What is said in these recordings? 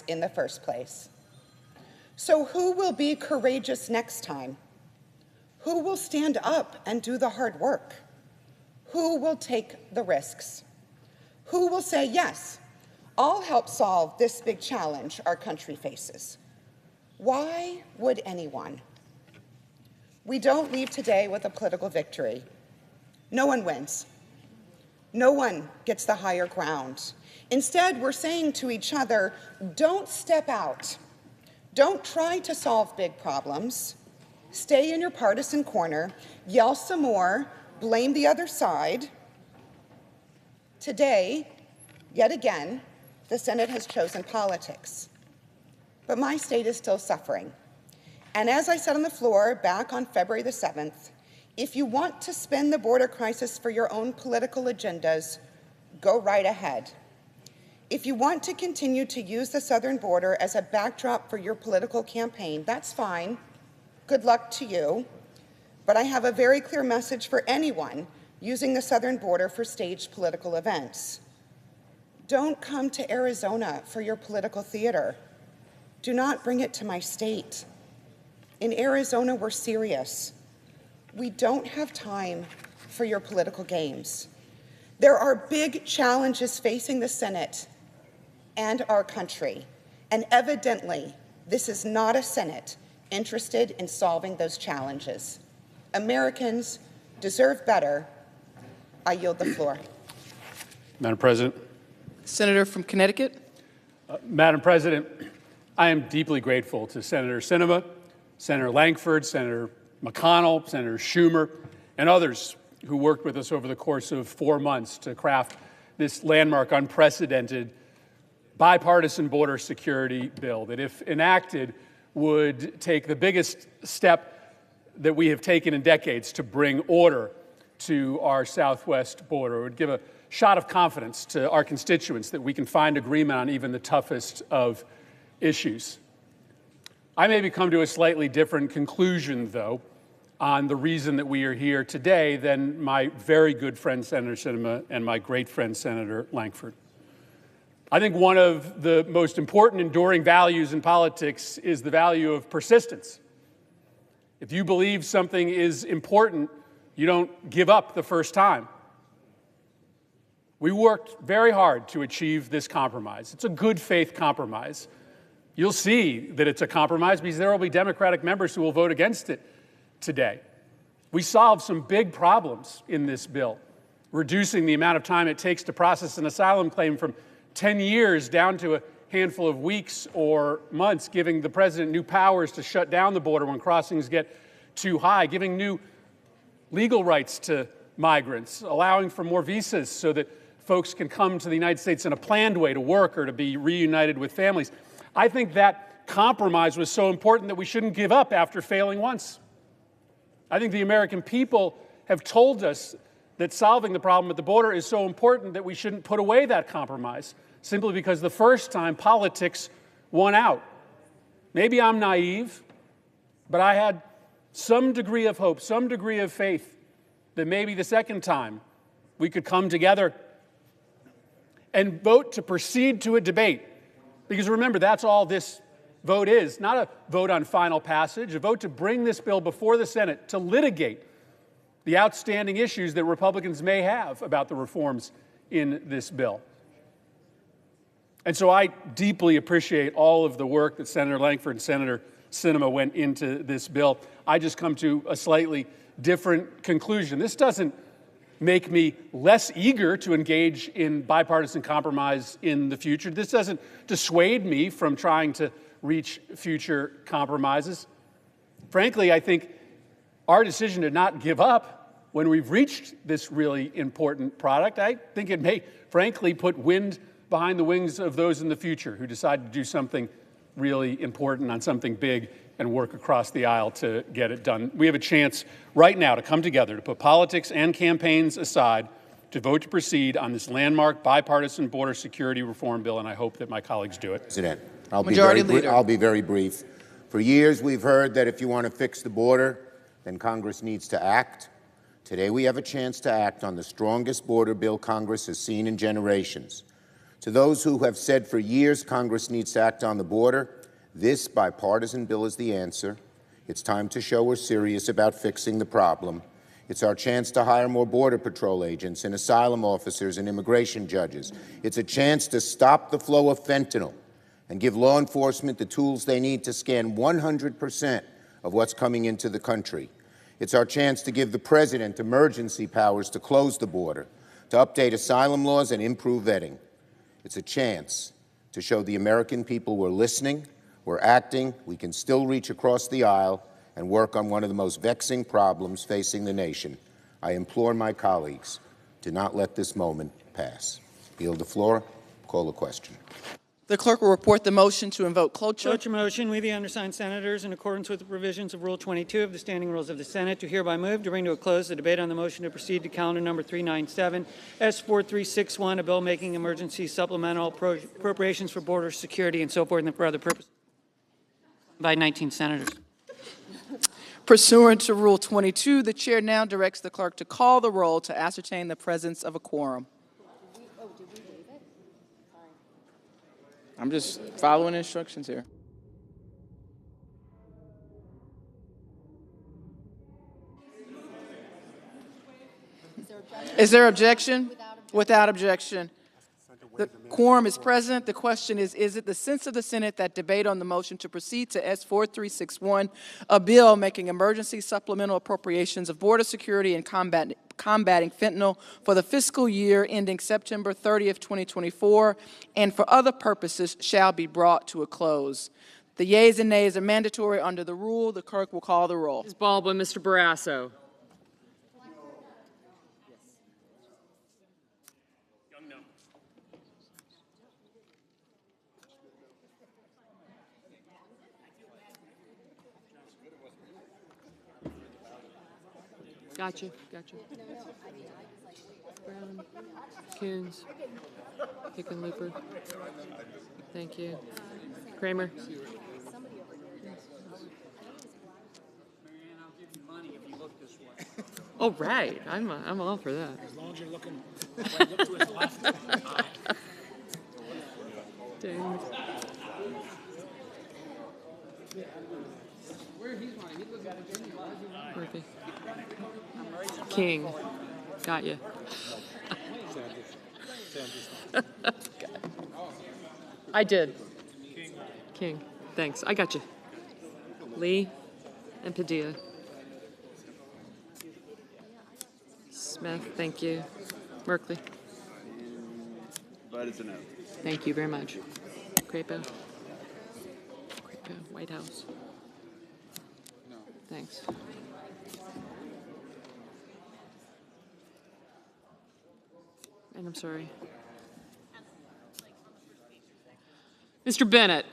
in the first place. So who will be courageous next time? Who will stand up and do the hard work? Who will take the risks? Who will say, yes, I'll help solve this big challenge our country faces? Why would anyone? We don't leave today with a political victory. No one wins. No one gets the higher ground. Instead, we're saying to each other, don't step out. Don't try to solve big problems. Stay in your partisan corner, yell some more, blame the other side. Today, yet again, the Senate has chosen politics. But my state is still suffering. And as I said on the floor back on February the 7th, if you want to spin the border crisis for your own political agendas, go right ahead. If you want to continue to use the southern border as a backdrop for your political campaign, that's fine. Good luck to you. But I have a very clear message for anyone using the southern border for staged political events. Don't come to Arizona for your political theater. Do not bring it to my state. In Arizona, we're serious. We don't have time for your political games. There are big challenges facing the Senate and our country, and evidently, this is not a Senate interested in solving those challenges. Americans deserve better. I yield the floor. Madam President. Senator from Connecticut. Madam President, I am deeply grateful to Senator Sinema, Senator Lankford, Senator McConnell, Senator Schumer, and others who worked with us over the course of 4 months to craft this landmark, unprecedented, bipartisan border security bill that, if enacted, would take the biggest step that we have taken in decades to bring order to our southwest border. It would give a shot of confidence to our constituents that we can find agreement on even the toughest of issues. I maybe come to a slightly different conclusion, though, on the reason that we are here today than my very good friend Senator Sinema and my great friend Senator Lankford. I think one of the most important enduring values in politics is the value of persistence. If you believe something is important, you don't give up the first time. We worked very hard to achieve this compromise. It's a good faith compromise. You'll see that it's a compromise because there will be Democratic members who will vote against it today. We solved some big problems in this bill, reducing the amount of time it takes to process an asylum claim from 10 years down to a handful of weeks or months, giving the president new powers to shut down the border when crossings get too high, giving new legal rights to migrants, allowing for more visas so that folks can come to the United States in a planned way to work or to be reunited with families. I think that compromise was so important that we shouldn't give up after failing once. I think the American people have told us that solving the problem at the border is so important that we shouldn't put away that compromise, simply because the first time politics won out. Maybe I'm naive, but I had some degree of hope, some degree of faith that maybe the second time we could come together and vote to proceed to a debate. Because remember, that's all this vote is, not a vote on final passage, a vote to bring this bill before the Senate to litigate the outstanding issues that Republicans may have about the reforms in this bill. And so I deeply appreciate all of the work that Senator Lankford and Senator Sinema went into this bill. I just come to a slightly different conclusion. This doesn't make me less eager to engage in bipartisan compromise in the future. This doesn't dissuade me from trying to reach future compromises. Frankly, I think our decision to not give up when we've reached this really important product, I think it may, frankly, put wind behind the wings of those in the future who decide to do something really important on something big and work across the aisle to get it done. We have a chance right now to come together, to put politics and campaigns aside, to vote to proceed on this landmark bipartisan border security reform bill, and I hope that my colleagues do it. President, Majority Leader. I'll be very brief. For years, we've heard that if you want to fix the border, then Congress needs to act. Today, we have a chance to act on the strongest border bill Congress has seen in generations. To those who have said for years Congress needs to act on the border, this bipartisan bill is the answer. It's time to show we're serious about fixing the problem. It's our chance to hire more Border Patrol agents and asylum officers and immigration judges. It's a chance to stop the flow of fentanyl and give law enforcement the tools they need to scan 100% of what's coming into the country. It's our chance to give the president emergency powers to close the border, to update asylum laws and improve vetting. It's a chance to show the American people we're listening, we're acting, we can still reach across the aisle and work on one of the most vexing problems facing the nation. I implore my colleagues to not let this moment pass. Yield the floor. Call the question. The clerk will report the motion to invoke cloture. Cloture motion. We, the undersigned senators, in accordance with the provisions of Rule 22 of the Standing Rules of the Senate, do hereby move to bring to a close the debate on the motion to proceed to calendar number 397, S4361, a bill making emergency supplemental appropriations for border security and so forth and for other purposes, by 19 senators. Pursuant to Rule 22, the chair now directs the clerk to call the roll to ascertain the presence of a quorum. I'm just following instructions here. Is there objection? Without objection. The quorum is present. The question is it the sense of the Senate that debate on the motion to proceed to S4361, a bill making emergency supplemental appropriations of border security and combating fentanyl for the fiscal year ending September 30th, 2024, and for other purposes shall be brought to a close. The yeas and nays are mandatory under the rule. The clerk will call the roll. Ms. Baldwin, Mr. Barrasso. Gotcha. Brown, Coons, Hickenlooper. Thank you. Kramer. Oh, right. I'm all for that. As long as you're looking, look to his left. Dang. Murphy. King. Got you. I did. King. Thanks. I got you. Lee and Padilla. Smith. Thank you. Merkley. But it's a no. Thank you very much. Crapo. White House. Thanks. And I'm sorry. Mr. Bennett,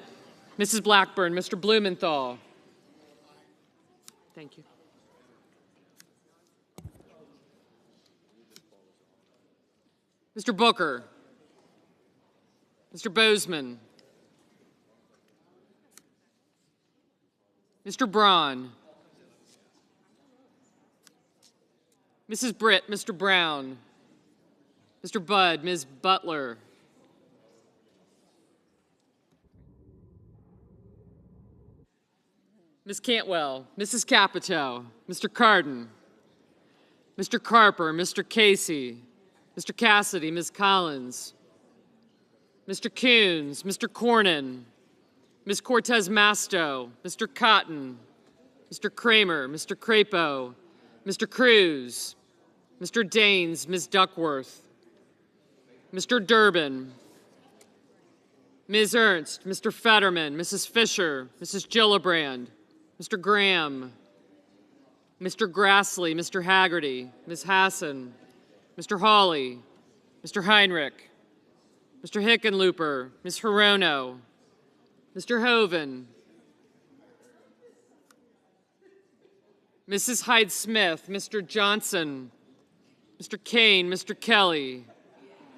Mrs. Blackburn, Mr. Blumenthal. Thank you. Mr. Booker, Mr. Bozeman, Mr. Braun, Mrs. Britt, Mr. Brown, Mr. Budd, Ms. Butler, Ms. Cantwell, Mrs. Capito, Mr. Cardin, Mr. Carper, Mr. Casey, Mr. Cassidy, Ms. Collins, Mr. Coons, Mr. Cornyn, Ms. Cortez Masto, Mr. Cotton, Mr. Kramer, Mr. Crapo, Mr. Cruz, Mr. Daines, Ms. Duckworth, Mr. Durbin, Ms. Ernst, Mr. Fetterman, Mrs. Fisher, Mrs. Gillibrand, Mr. Graham, Mr. Grassley, Mr. Haggerty, Ms. Hassan, Mr. Hawley, Mr. Heinrich, Mr. Hickenlooper, Ms. Hirono, Mr. Hoven, Mrs. Hyde-Smith, Mr. Johnson, Mr. Kane, Mr. Kelly,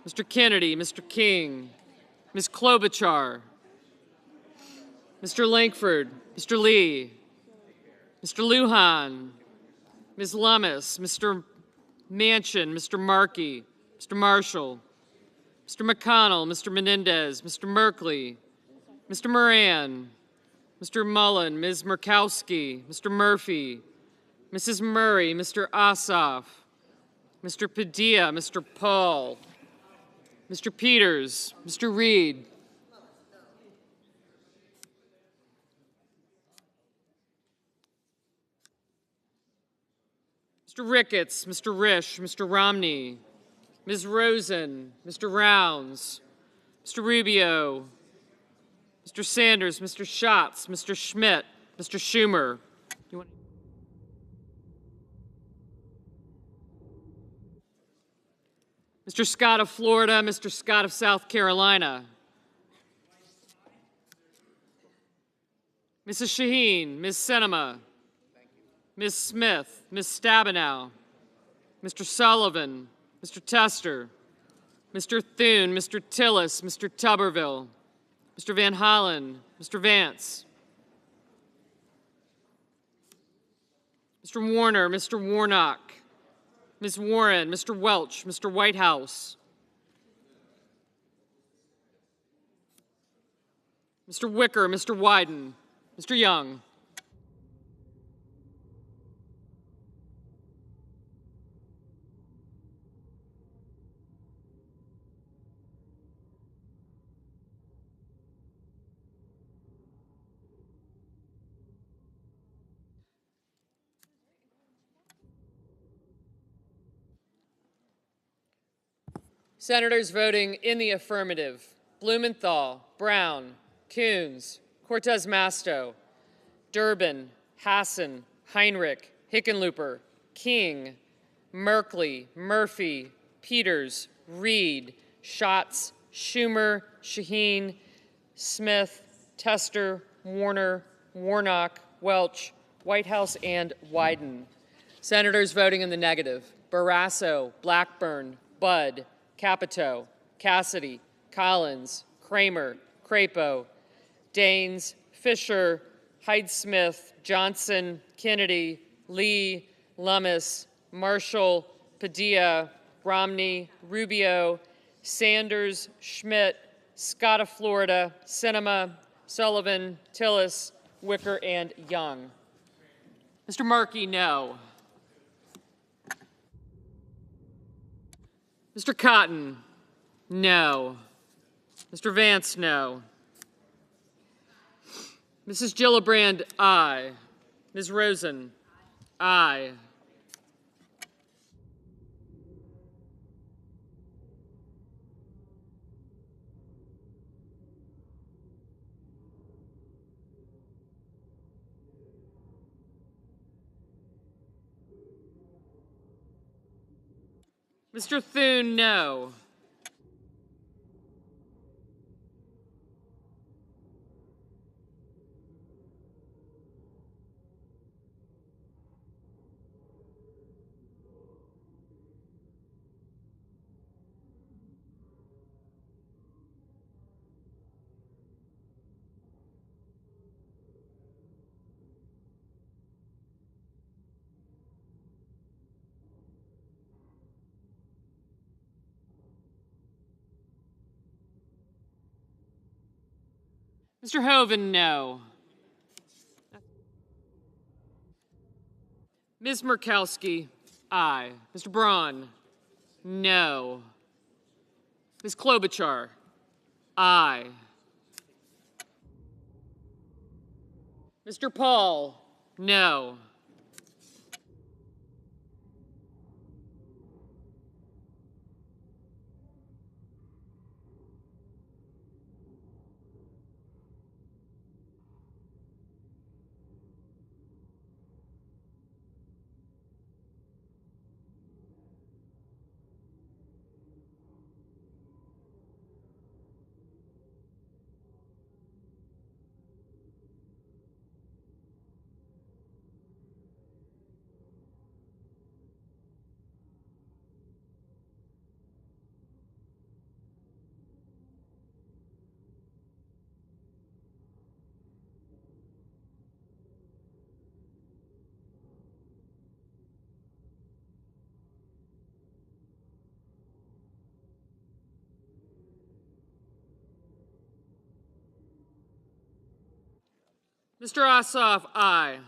Mr. Kennedy, Mr. King, Ms. Klobuchar, Mr. Lankford, Mr. Lee, Mr. Lujan, Ms. Lummis, Mr. Manchin, Mr. Markey, Mr. Marshall, Mr. McConnell, Mr. Menendez, Mr. Merkley, Mr. Moran, Mr. Mullen, Ms. Murkowski, Mr. Murphy, Mrs. Murray, Mr. Ossoff, Mr. Padilla, Mr. Paul, Mr. Peters, Mr. Reed, Mr. Ricketts, Mr. Risch, Mr. Romney, Ms. Rosen, Mr. Rounds, Mr. Rubio, Mr. Sanders, Mr. Schatz, Mr. Schmidt, Mr. Schumer. Mr. Scott of Florida, Mr. Scott of South Carolina. Mrs. Shaheen, Ms. Sinema, Ms. Smith, Ms. Stabenow, Mr. Sullivan, Mr. Tester, Mr. Thune, Mr. Tillis, Mr. Tuberville, Mr. Van Hollen, Mr. Vance, Mr. Warner, Mr. Warnock, Ms. Warren, Mr. Welch, Mr. Whitehouse, Mr. Wicker, Mr. Wyden, Mr. Young. Senators voting in the affirmative: Blumenthal, Brown, Coons, Cortez Masto, Durbin, Hassan, Heinrich, Hickenlooper, King, Merkley, Murphy, Peters, Reed, Schatz, Schumer, Shaheen, Smith, Tester, Warner, Warnock, Welch, Whitehouse, and Wyden. Senators voting in the negative: Barrasso, Blackburn, Budd, Capito, Cassidy, Collins, Kramer, Crapo, Daines, Fisher, Hyde-Smith, Johnson, Kennedy, Lee, Lummis, Marshall, Padilla, Romney, Rubio, Sanders, Schmidt, Scott of Florida, Sinema, Sullivan, Tillis, Wicker, and Young. Mr. Markey, no. Mr. Cotton, no. Mr. Vance, no. Mrs. Gillibrand, aye. Ms. Rosen, aye. Mr. Thune, no. Mr. Hoeven, no. Ms. Murkowski, aye. Mr. Braun, no. Ms. Klobuchar, aye. Mr. Paul, no. Mr. Ossoff, aye.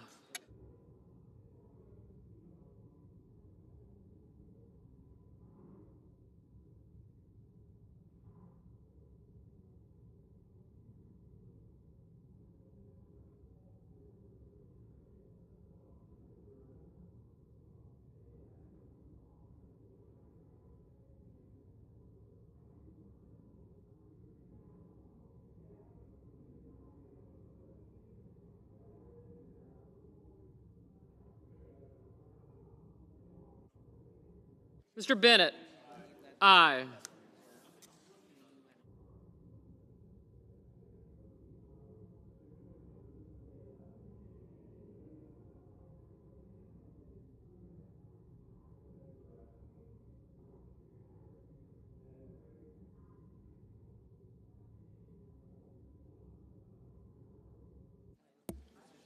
Mr. Bennett, aye.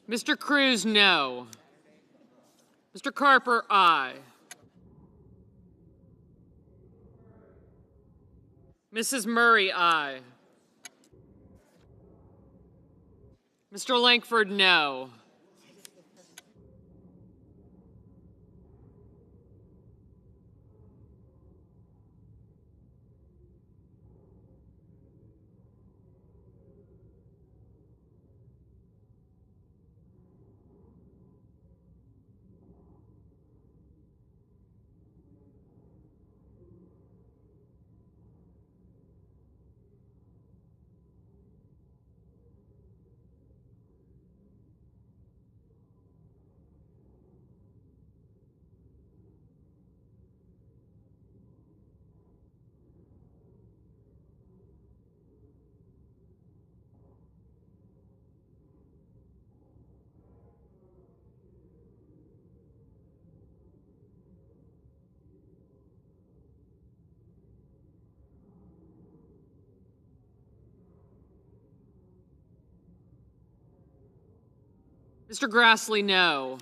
Mr. Cruz, no. Mr. Carper, aye. Mrs. Murray, aye. Mr. Langford, no. Mr. Grassley, no.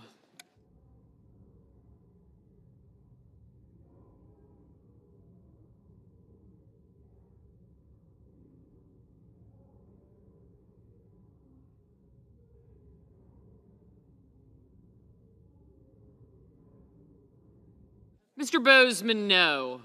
Mr. Bozeman, no.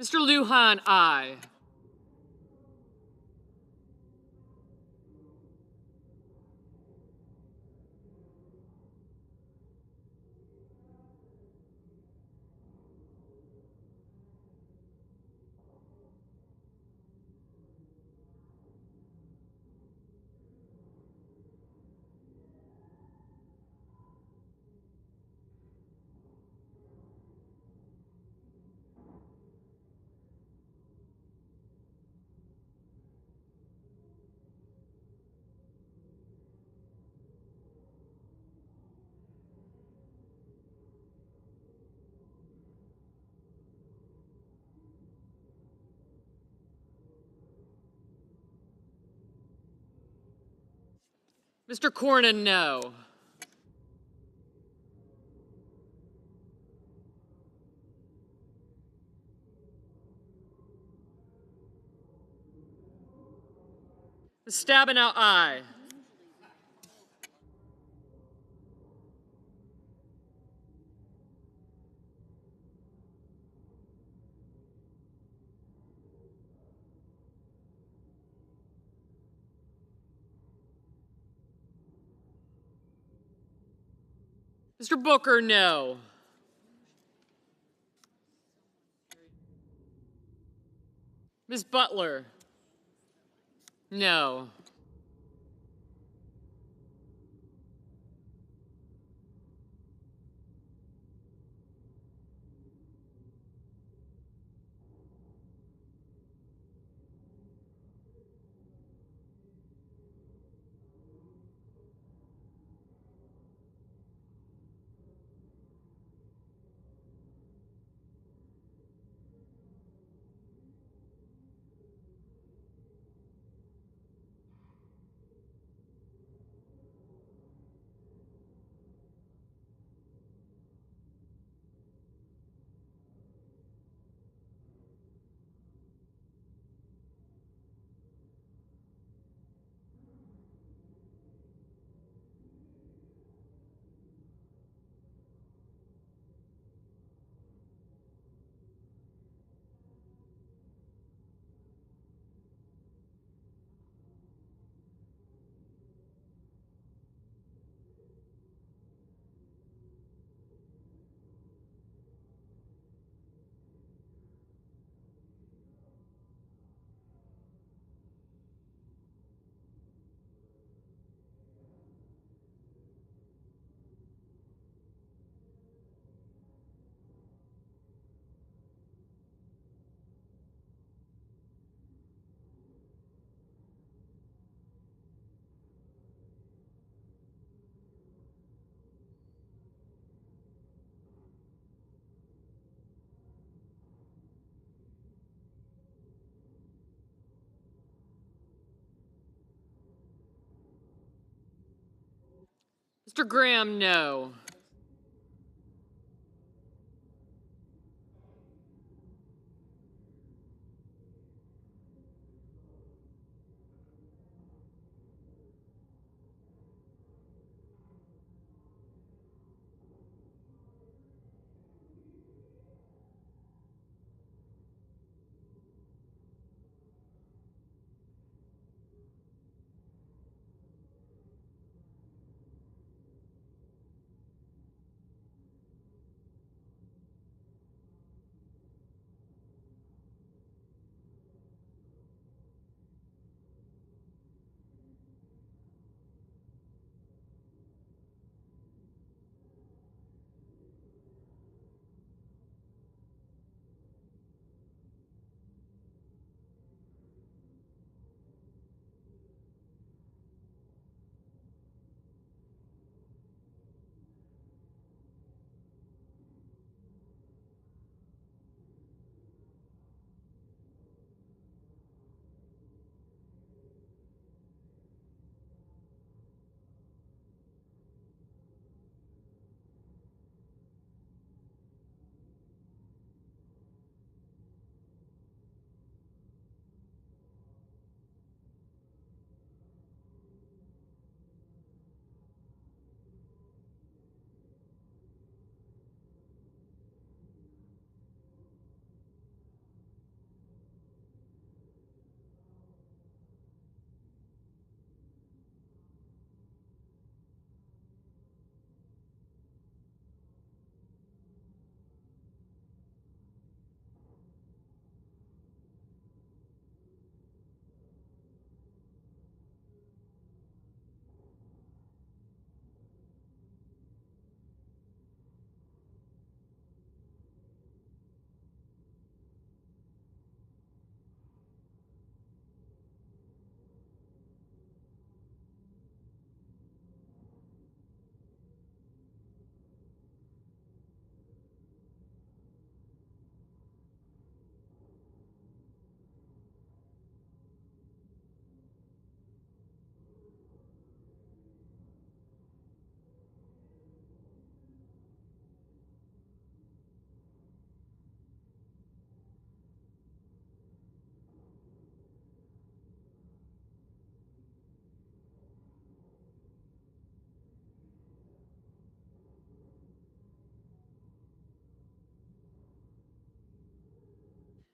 Mr. Lujan, aye. Mr. Cornyn, no. Ms. Stabenow, aye. Mr. Booker, no. Ms. Butler, no. Mr. Graham, no.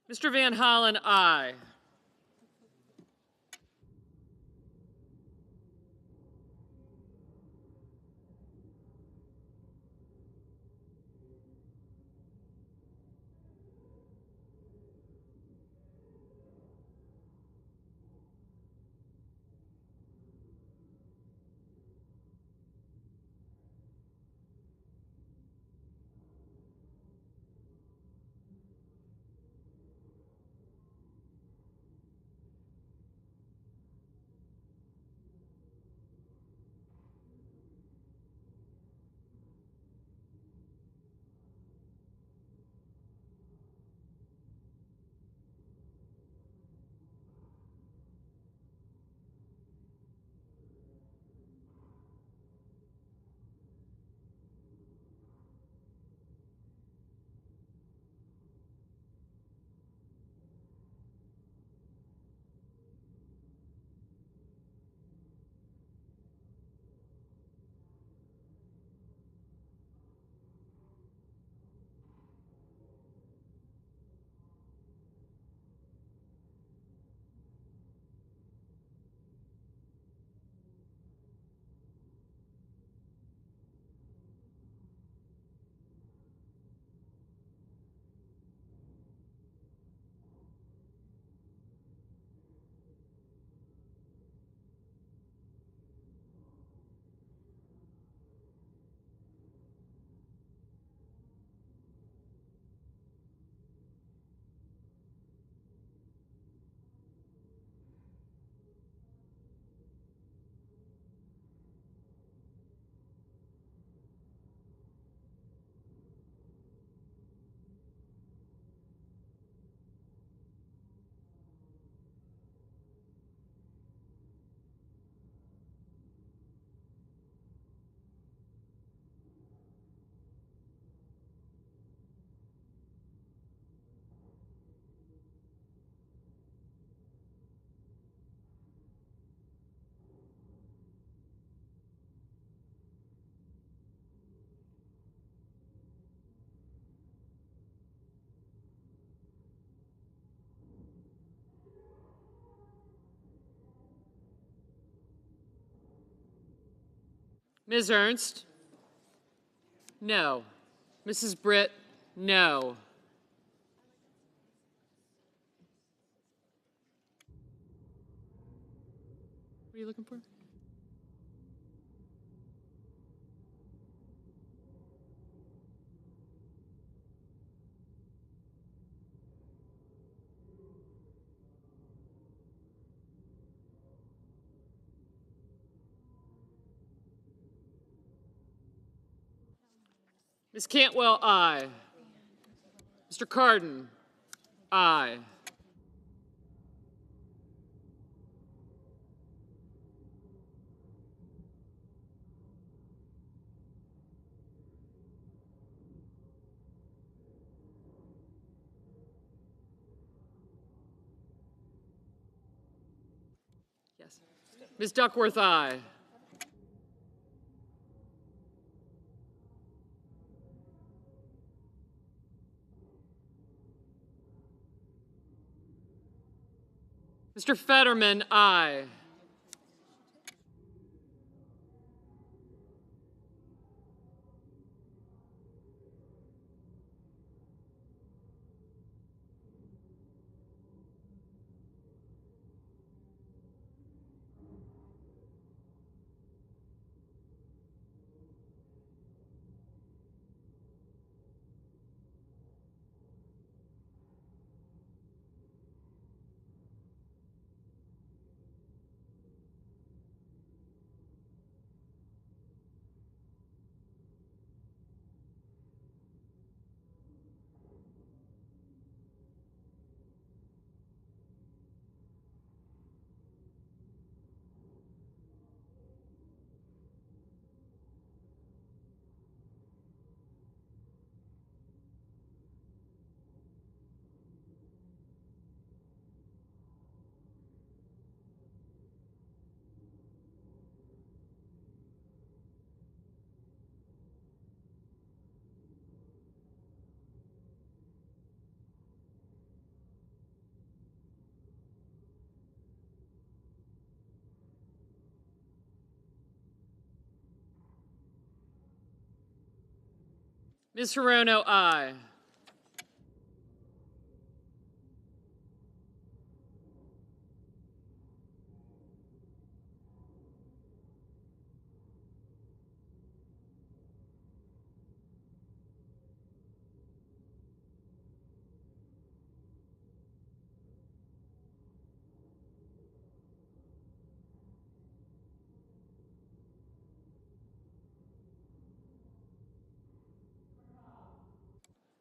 Mr. Van Hollen, aye. Ms. Ernst? No. Mrs. Britt? No. What are you looking for? Ms. Cantwell, aye. Mr. Cardin, aye. Yes. Ms. Duckworth, aye. Mr. Fetterman, aye. Ms. Hirono, aye.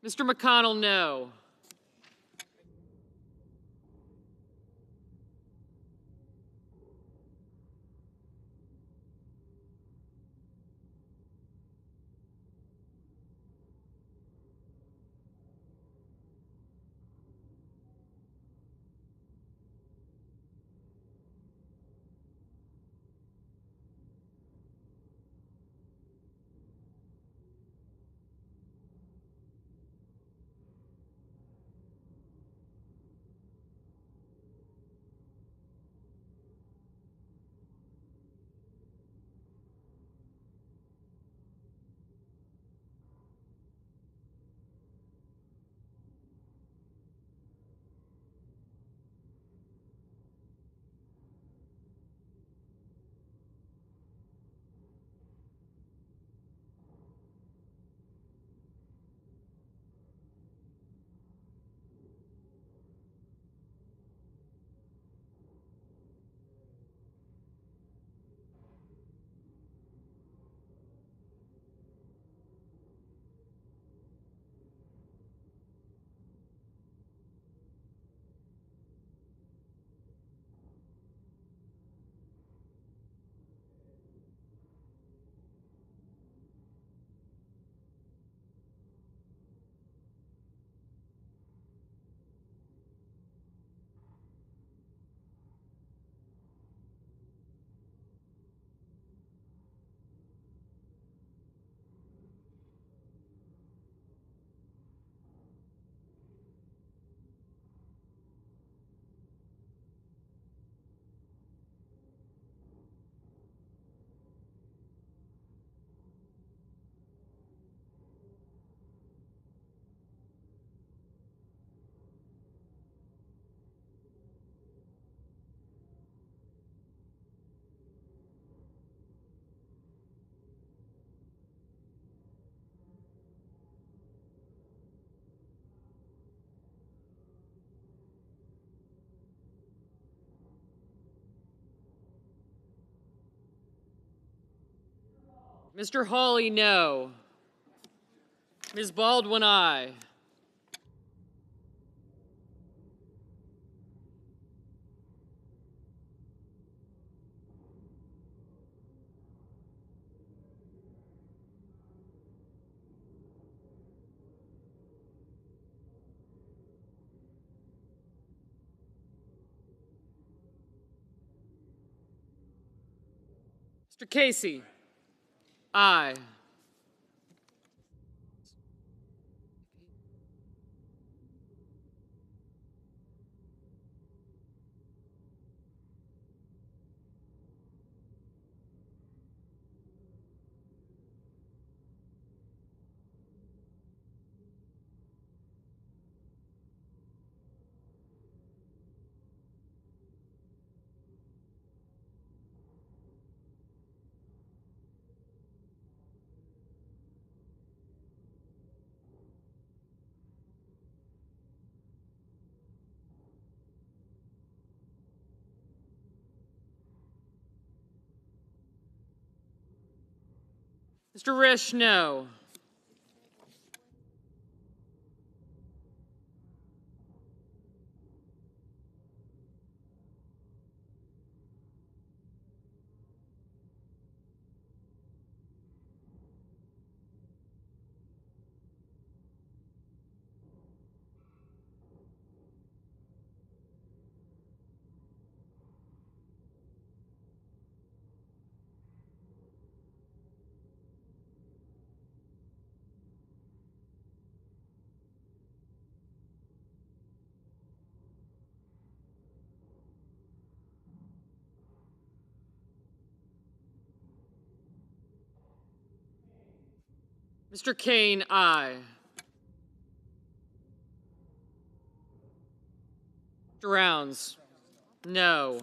Mr. McConnell, no. Mr. Hawley, no. Ms. Baldwin, aye. Mr. Casey, aye. Mr. Risch, no. Mr. Kane, aye. Mr. Rounds, no.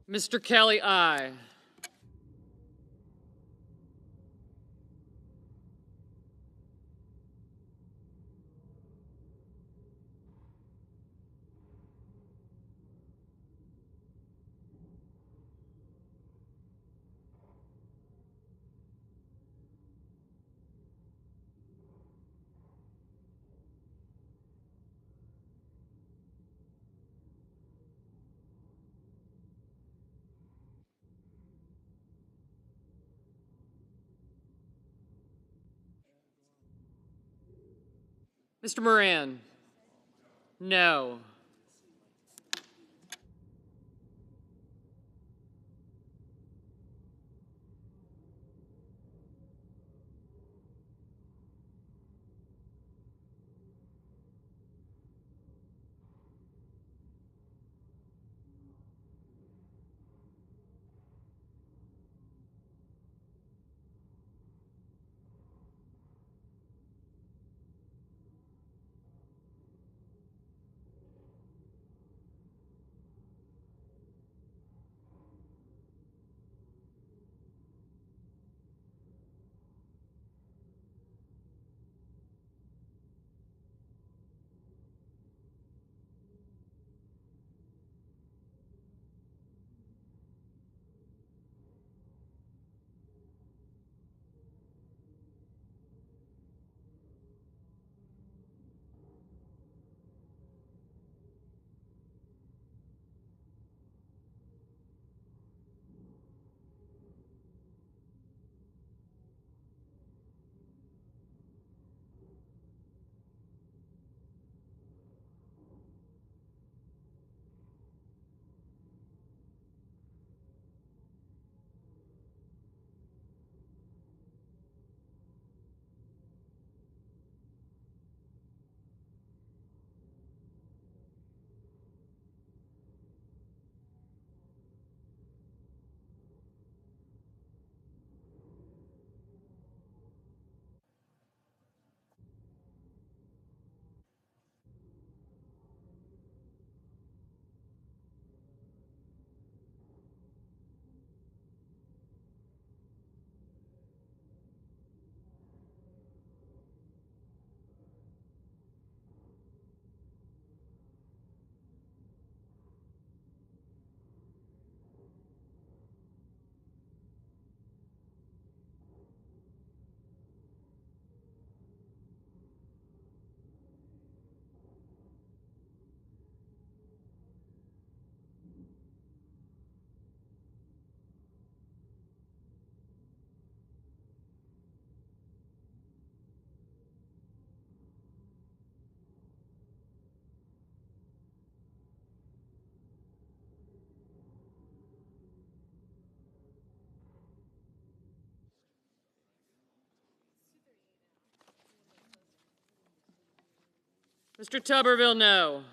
Mr. Kelly, aye. Mr. Moran, no. Mr. Tuberville, no.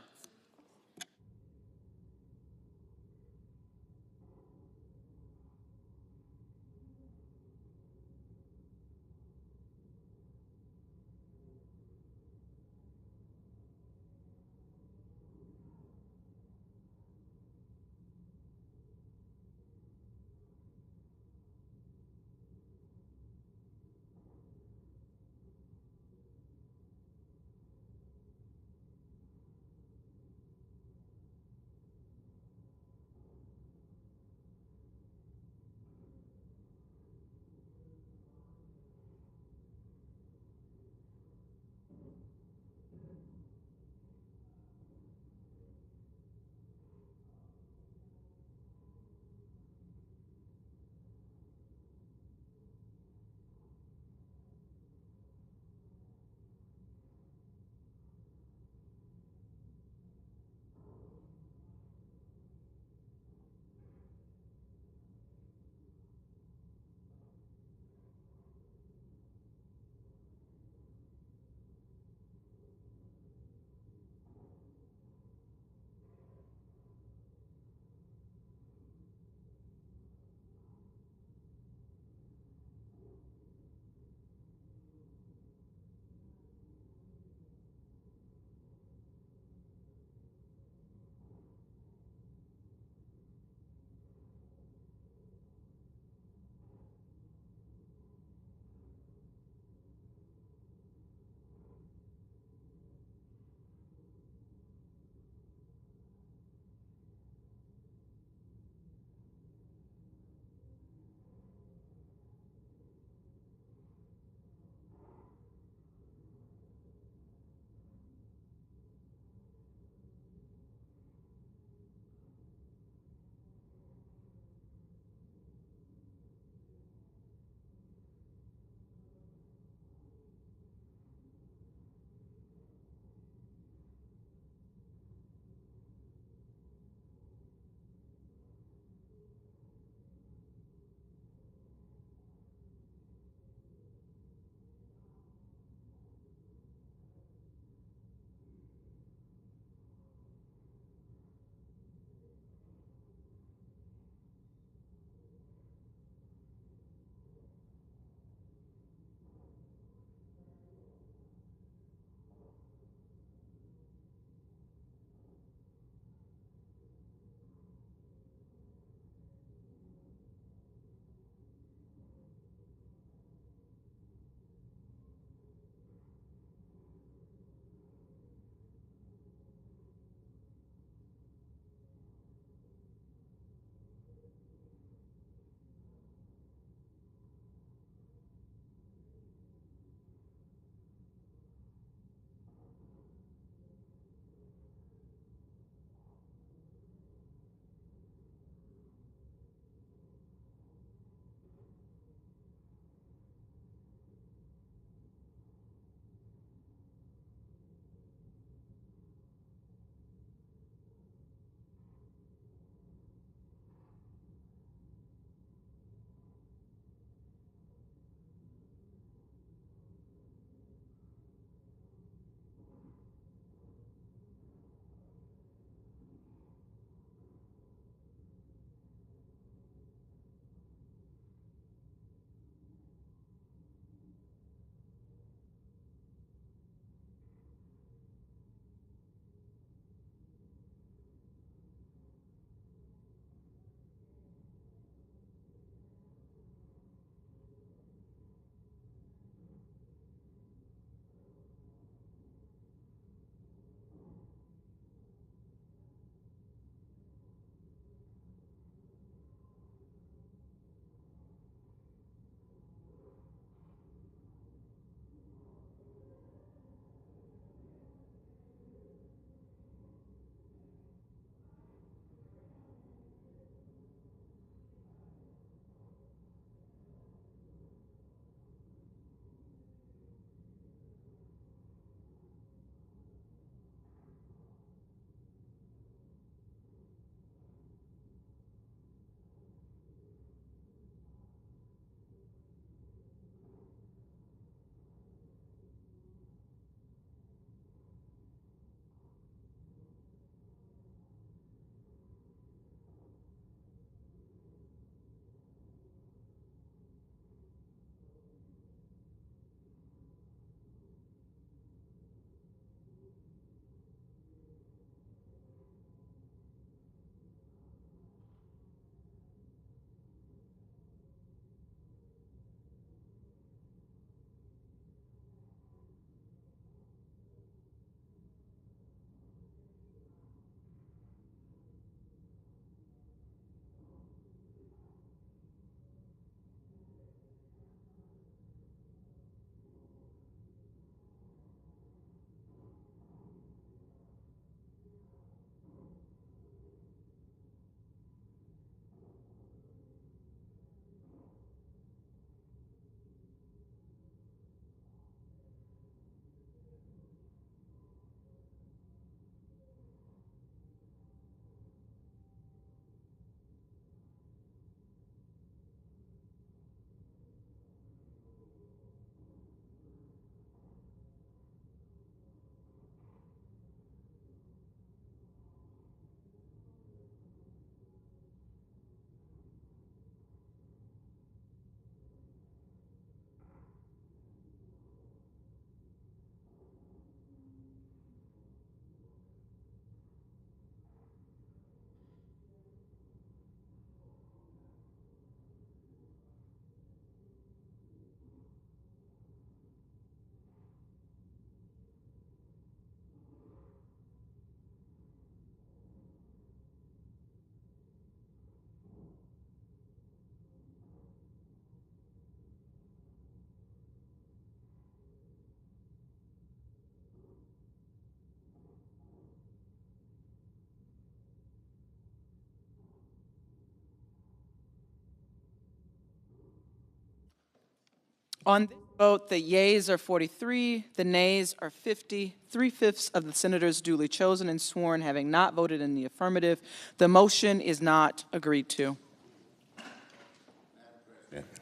On this vote, the yeas are 43, the nays are 50. 3/5 of the senators duly chosen and sworn having not voted in the affirmative. The motion is not agreed to.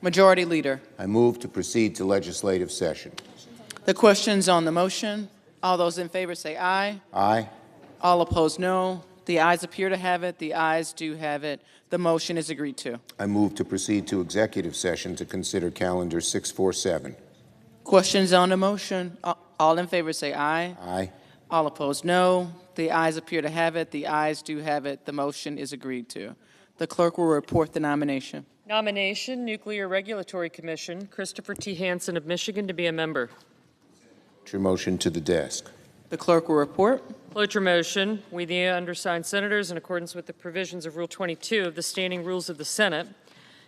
Majority Leader. I move to proceed to legislative session. The questions on the motion. All those in favor say aye. Aye. All opposed, no. The ayes appear to have it. The ayes do have it. The motion is agreed to. I move to proceed to executive session to consider calendar 647. Questions on the motion. All in favor say aye. Aye. All opposed, no. The ayes appear to have it. The ayes do have it. The motion is agreed to. The clerk will report the nomination. Nomination, Nuclear Regulatory Commission, Christopher T. Hansen of Michigan to be a member. Put your motion to the desk. The clerk will report. Cloture motion, we the undersigned senators, in accordance with the provisions of Rule 22 of the Standing Rules of the Senate,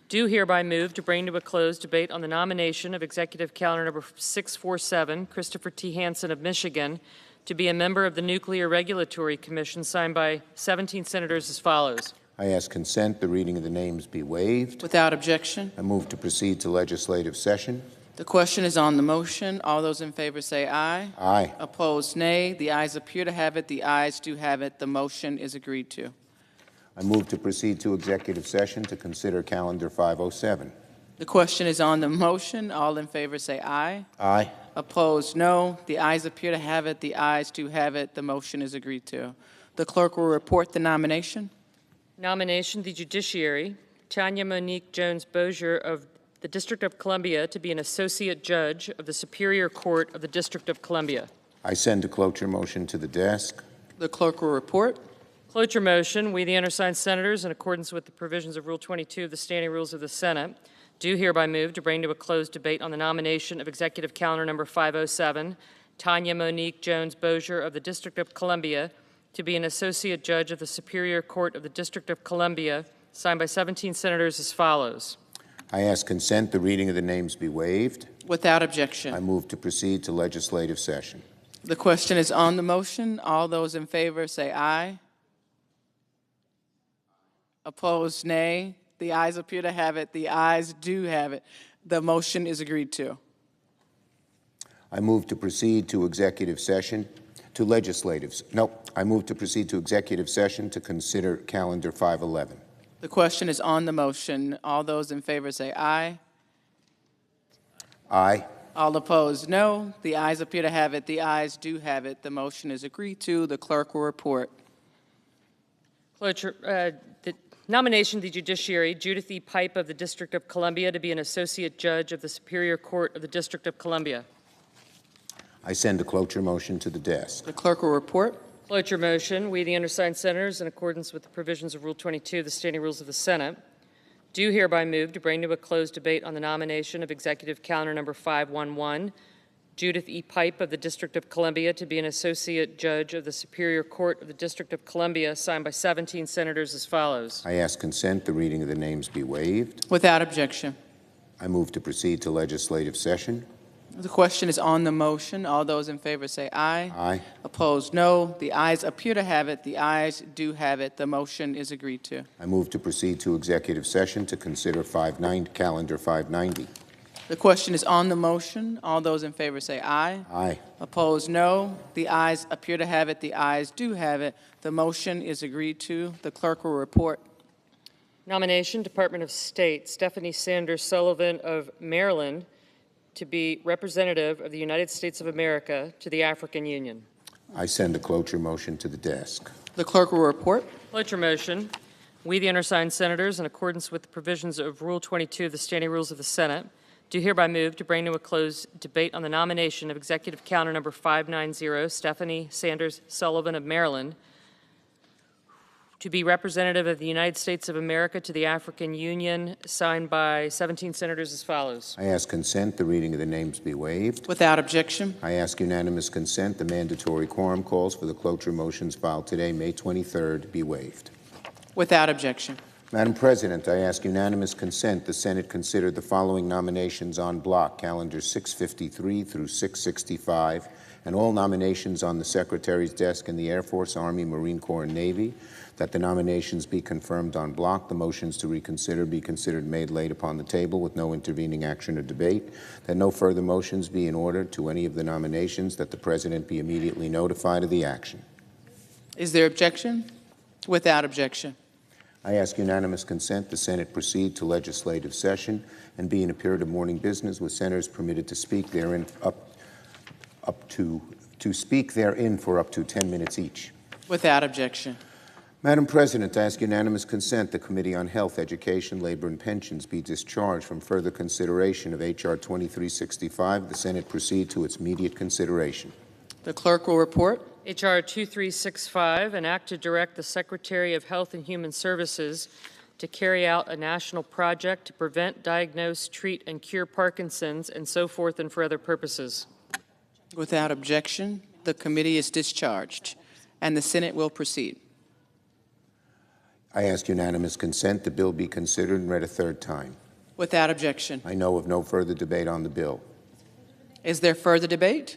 do hereby move to bring to a close debate on the nomination of Executive Calendar Number 647, Christopher T. Hansen of Michigan, to be a member of the Nuclear Regulatory Commission, signed by 17 senators as follows. I ask consent the reading of the names be waived. Without objection. I move to proceed to legislative session. The question is on the motion. All those in favor say aye. Aye. Opposed, nay. The ayes appear to have it. The ayes do have it. The motion is agreed to. I move to proceed to executive session to consider calendar 507. The question is on the motion. All in favor say aye. Aye. Opposed, no. The ayes appear to have it. The ayes do have it. The motion is agreed to. The clerk will report the nomination. Nomination, the Judiciary, Tanya Monique Jones-Bozier of the District of Columbia to be an Associate Judge of the Superior Court of the District of Columbia. I send a cloture motion to the desk. The clerk will report. Cloture motion, we the undersigned senators, in accordance with the provisions of Rule 22 of the Standing Rules of the Senate, do hereby move to bring to a closed debate on the nomination of Executive Calendar Number 507, Tanya Monique Jones-Bozier of the District of Columbia to be an Associate Judge of the Superior Court of the District of Columbia, signed by 17 senators as follows. I ask consent the reading of the names be waived. Without I objection. move to proceed to legislative session. The question is on the motion. All those in favor say aye. Opposed, nay. The ayes appear to have it. The ayes do have it. The motion is agreed to. I move to proceed to executive session to legislatives. No, I move to proceed to executive session to consider calendar 511. The question is on the motion. All those in favor say aye. Aye. All opposed, no. The ayes appear to have it. The ayes do have it. The motion is agreed to. The clerk will report. Cloture, the nomination of the Judiciary, Judith E. Pipe of the District of Columbia to be an Associate Judge of the Superior Court of the District of Columbia. I send a cloture motion to the desk. The clerk will report. Cloture motion, we the undersigned senators, in accordance with the provisions of Rule 22 of the Standing Rules of the Senate, do hereby move to bring to a closed debate on the nomination of Executive Calendar Number 511, Judith E. Pipe of the District of Columbia to be an Associate Judge of the Superior Court of the District of Columbia, signed by 17 senators as follows. I ask consent the reading of the names be waived. Without objection. I move to proceed to legislative session. The question is on the motion. All those in favor say aye. Aye. Opposed, no. The ayes appear to have it. The ayes do have it. The motion is agreed to. I move to proceed to executive session to consider calendar 590. The question is on the motion. All those in favor say aye. Aye. Opposed, no. The ayes appear to have it. The ayes do have it. The motion is agreed to. The clerk will report. Nomination, Department of State, Stephanie Sanders Sullivan of Maryland to be representative of the United States of America to the African Union. I send a cloture motion to the desk. The clerk will report. Cloture motion, we the undersigned senators, in accordance with the provisions of Rule 22 of the Standing Rules of the Senate, do hereby move to bring to a close debate on the nomination of Executive Calendar Number 590, Stephanie Sanders Sullivan of Maryland, to be representative of the United States of America to the African Union, signed by 17 senators as follows. I ask consent the reading of the names be waived. Without objection. I ask unanimous consent the mandatory quorum calls for the cloture motions filed today, May 23rd, be waived. Without objection. Madam President, I ask unanimous consent the Senate consider the following nominations en bloc, calendars 653 through 665, and all nominations on the Secretary's desk in the Air Force, Army, Marine Corps, and Navy, that the nominations be confirmed en bloc, the motions to reconsider be considered made laid upon the table with no intervening action or debate, that no further motions be in order to any of the nominations, that the President be immediately notified of the action. Is there objection? Without objection. I ask unanimous consent the Senate proceed to legislative session and be in a period of morning business with senators permitted to speak therein speak therein for up to 10 minutes each. Without objection. Madam President, I ask unanimous consent the Committee on Health, Education, Labor, and Pensions be discharged from further consideration of H.R. 2365. The Senate proceed to its immediate consideration. The clerk will report. H.R. 2365, an act to direct the Secretary of Health and Human Services to carry out a national project to prevent, diagnose, treat, and cure Parkinson's, and so forth, and for other purposes. Without objection, the committee is discharged, and the Senate will proceed. I ask unanimous consent the bill be considered and read a third time. Without objection. I know of no further debate on the bill. Is there further debate?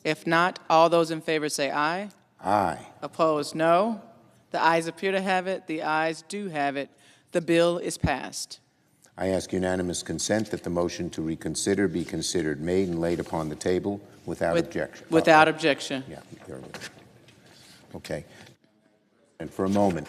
If not, all those in favor say aye. Aye. Opposed, no. The ayes appear to have it. The ayes do have it. The bill is passed. I ask unanimous consent that the motion to reconsider be considered made and laid upon the table without objection. Without objection. Yeah, there it is. Okay. And for a moment,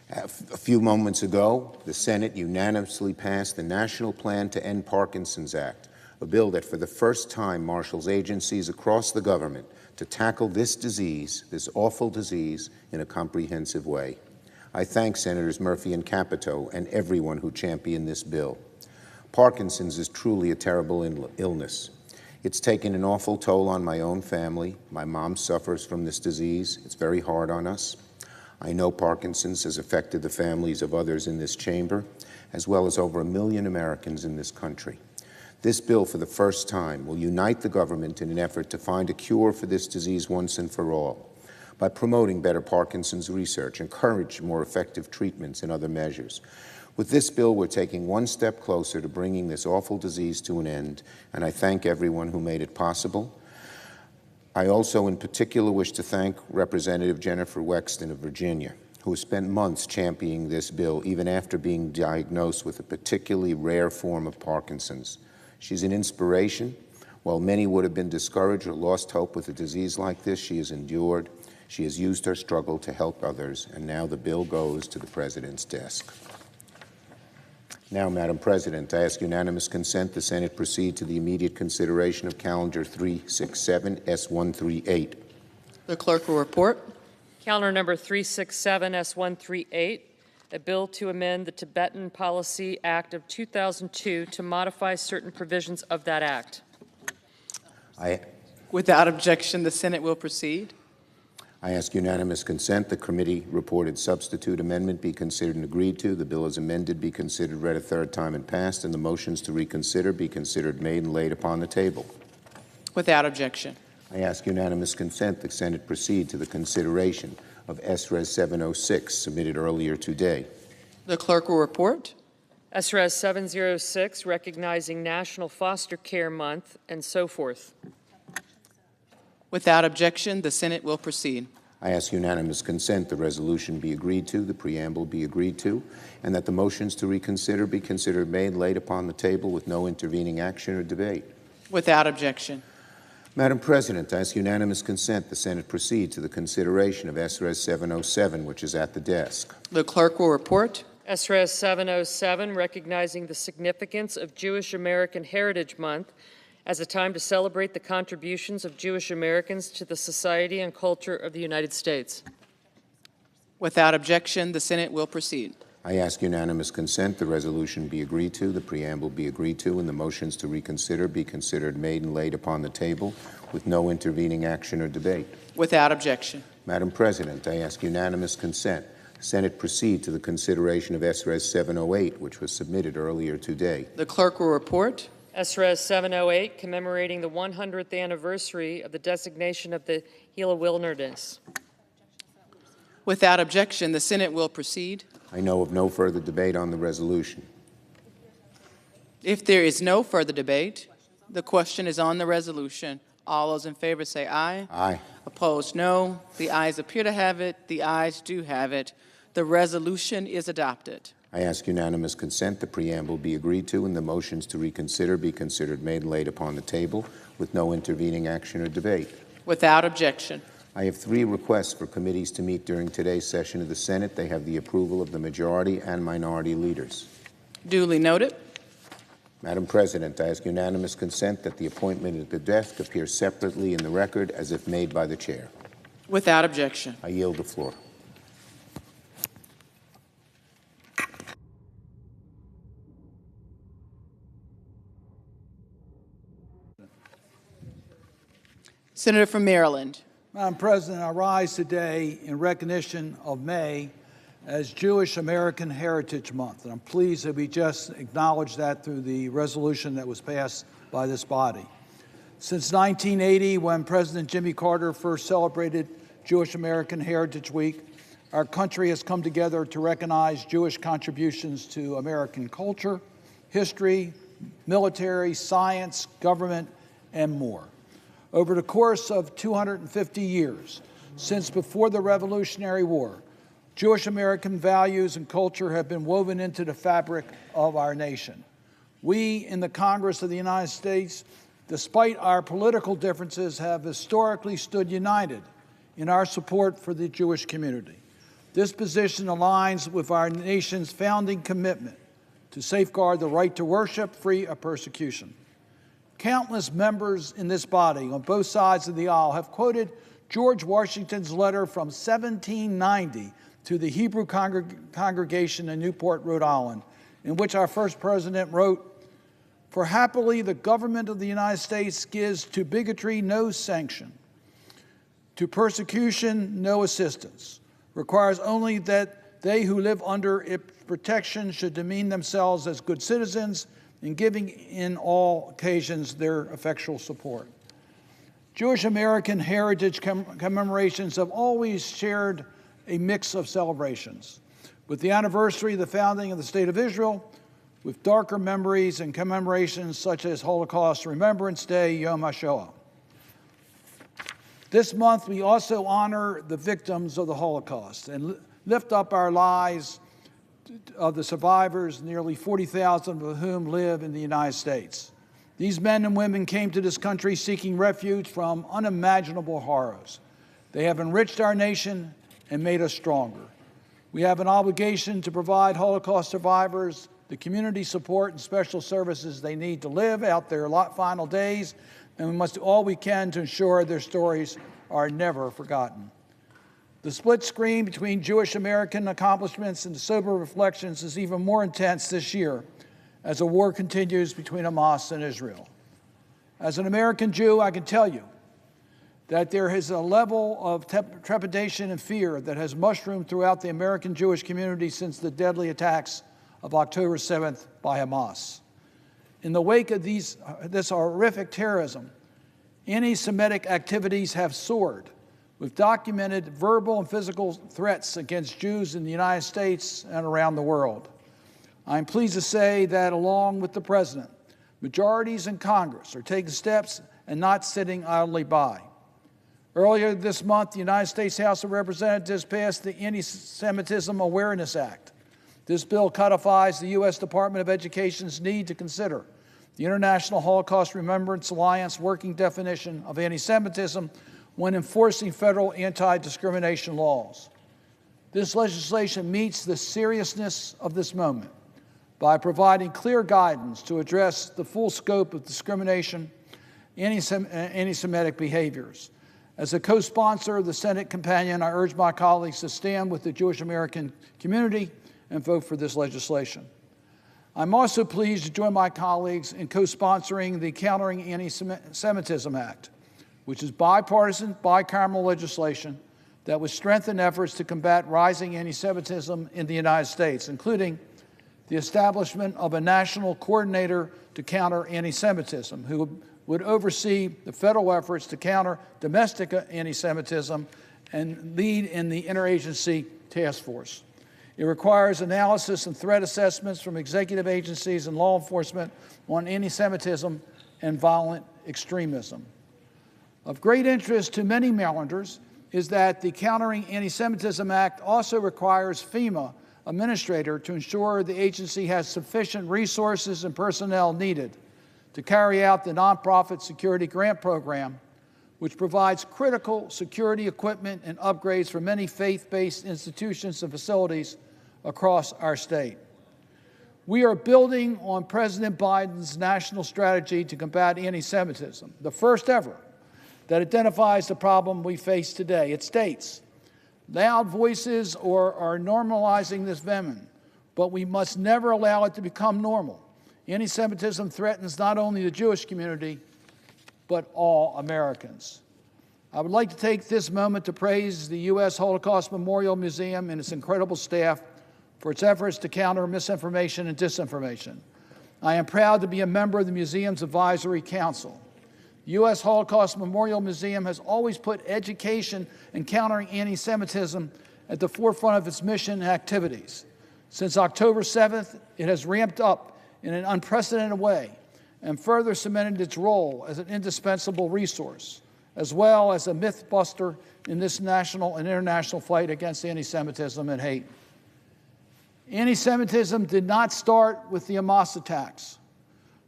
a few moments ago, the Senate unanimously passed the National Plan to End Parkinson's Act, a bill that for the first time marshals agencies across the government to tackle this disease, this awful disease, in a comprehensive way. I thank Senators Murphy and Capito and everyone who championed this bill. Parkinson's is truly a terrible illness. It's taken an awful toll on my own family. My mom suffers from this disease. It's very hard on us. I know Parkinson's has affected the families of others in this chamber, as well as over 1 million Americans in this country. This bill, for the first time, will unite the government in an effort to find a cure for this disease once and for all, by promoting better Parkinson's research, encourage more effective treatments and other measures. With this bill, we're taking one step closer to bringing this awful disease to an end, and I thank everyone who made it possible. I also, in particular, wish to thank Representative Jennifer Wexton of Virginia, who has spent months championing this bill, even after being diagnosed with a particularly rare form of Parkinson's. She's an inspiration. While many would have been discouraged or lost hope with a disease like this, she has endured. She has used her struggle to help others, and now the bill goes to the President's desk. Now, Madam President, I ask unanimous consent the Senate proceed to the immediate consideration of Calendar 367, S138. The clerk will report. Calendar number 367, S138, a bill to amend the Tibetan Policy Act of 2002 to modify certain provisions of that act. Without objection, the Senate will proceed. I ask unanimous consent the committee-reported substitute amendment be considered and agreed to. The bill as amended be considered, read a third time, and passed, and the motions to reconsider be considered made and laid upon the table. Without objection. I ask unanimous consent the Senate proceed to the consideration of S-Res 706 submitted earlier today. The clerk will report. S-Res 706, recognizing National Foster Care Month, and so forth. Without objection, the Senate will proceed. I ask unanimous consent the resolution be agreed to, the preamble be agreed to, and that the motions to reconsider be considered made and laid upon the table with no intervening action or debate. Without objection. Madam President, I ask unanimous consent the Senate proceed to the consideration of S-Res 707, which is at the desk. The clerk will report. S-Res 707, recognizing the significance of Jewish American Heritage Month as a time to celebrate the contributions of Jewish Americans to the society and culture of the United States. Without objection, the Senate will proceed. I ask unanimous consent the resolution be agreed to, the preamble be agreed to, and the motions to reconsider be considered made and laid upon the table with no intervening action or debate. Without objection. Madam President, I ask unanimous consent the Senate proceed to the consideration of S-Res 708, which was submitted earlier today. The clerk will report. S-Res 708, commemorating the 100th anniversary of the designation of the Gila Wilderness. Without objection, the Senate will proceed. I know of no further debate on the resolution. If there is no further debate, the question is on the resolution. All those in favor say aye. Aye. Opposed, no. The ayes appear to have it. The ayes do have it. The resolution is adopted. I ask unanimous consent the preamble be agreed to and the motions to reconsider be considered made and laid upon the table with no intervening action or debate. Without objection. I have 3 requests for committees to meet during today's session of the Senate. They have the approval of the majority and minority leaders. Duly noted. Madam President, I ask unanimous consent that the appointment at the desk appear separately in the record as if made by the chair. Without objection. I yield the floor. Senator from Maryland. Madam President, I rise today in recognition of May as Jewish American Heritage Month, and I'm pleased that we just acknowledged that through the resolution that was passed by this body. Since 1980, when President Jimmy Carter first celebrated Jewish American Heritage Week, our country has come together to recognize Jewish contributions to American culture, history, military, science, government, and more. Over the course of 250 years, since before the Revolutionary War, Jewish American values and culture have been woven into the fabric of our nation. We in the Congress of the United States, despite our political differences, have historically stood united in our support for the Jewish community. This position aligns with our nation's founding commitment to safeguard the right to worship free of persecution. Countless members in this body on both sides of the aisle have quoted George Washington's letter from 1790 to the Hebrew congregation in Newport, Rhode Island, in which our first president wrote, "For happily the government of the United States gives to bigotry no sanction, to persecution no assistance, requires only that they who live under its protection should demean themselves as good citizens, in giving in all occasions their effectual support." Jewish American heritage commemorations have always shared a mix of celebrations, with the anniversary of the founding of the State of Israel, with darker memories and commemorations such as Holocaust Remembrance Day, Yom HaShoah. This month, we also honor the victims of the Holocaust and lift up our lives of the survivors, nearly 40,000 of whom live in the United States. These men and women came to this country seeking refuge from unimaginable horrors. They have enriched our nation and made us stronger. We have an obligation to provide Holocaust survivors the community support and special services they need to live out their final days, and we must do all we can to ensure their stories are never forgotten. The split screen between Jewish American accomplishments and the sober reflections is even more intense this year as the war continues between Hamas and Israel. As an American Jew, I can tell you that there is a level of trepidation and fear that has mushroomed throughout the American Jewish community since the deadly attacks of October 7th by Hamas. In the wake of this horrific terrorism, anti-Semitic activities have soared, with documented verbal and physical threats against Jews in the United States and around the world. I'm pleased to say that along with the President, majorities in Congress are taking steps and not sitting idly by. Earlier this month, the United States House of Representatives passed the Anti-Semitism Awareness Act. This bill codifies the U.S. Department of Education's need to consider the International Holocaust Remembrance Alliance working definition of anti-Semitism when enforcing federal anti-discrimination laws. This legislation meets the seriousness of this moment by providing clear guidance to address the full scope of discrimination, anti-Semitic behaviors. As a co-sponsor of the Senate companion, I urge my colleagues to stand with the Jewish American community and vote for this legislation. I'm also pleased to join my colleagues in co-sponsoring the Countering Anti-Semitism Act, which is bipartisan, bicameral legislation that would strengthen efforts to combat rising anti-Semitism in the United States, including the establishment of a national coordinator to counter anti-Semitism, who would oversee the federal efforts to counter domestic anti-Semitism and lead in the interagency task force. It requires analysis and threat assessments from executive agencies and law enforcement on anti-Semitism and violent extremism. Of great interest to many Marylanders is that the Countering Anti-Semitism Act also requires FEMA administrator to ensure the agency has sufficient resources and personnel needed to carry out the nonprofit security grant program, which provides critical security equipment and upgrades for many faith-based institutions and facilities across our state. We are building on President Biden's national strategy to combat anti-Semitism, the first ever that identifies the problem we face today. It states, loud voices are normalizing this venom, but we must never allow it to become normal. Anti-Semitism threatens not only the Jewish community, but all Americans. I would like to take this moment to praise the U.S. Holocaust Memorial Museum and its incredible staff for its efforts to counter misinformation and disinformation. I am proud to be a member of the museum's advisory council. The U.S. Holocaust Memorial Museum has always put education and countering anti-Semitism at the forefront of its mission and activities. Since October 7th, it has ramped up in an unprecedented way and further cemented its role as an indispensable resource, as well as a myth buster in this national and international fight against anti-Semitism and hate. Anti-Semitism did not start with the Hamas attacks.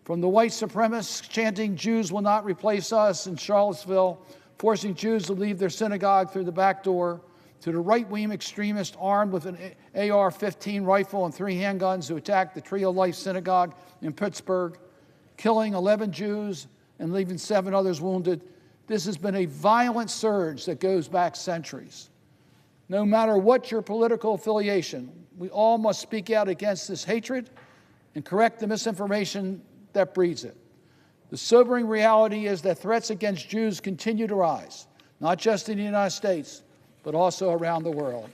From the white supremacists chanting, "Jews will not replace us" in Charlottesville, forcing Jews to leave their synagogue through the back door, to the right-wing extremists armed with an AR-15 rifle and 3 handguns who attacked the Tree of Life Synagogue in Pittsburgh, killing 11 Jews and leaving 7 others wounded. This has been a violent surge that goes back centuries. No matter what your political affiliation, we all must speak out against this hatred and correct the misinformation that breeds it. The sobering reality is that threats against Jews continue to rise, not just in the United States, but also around the world.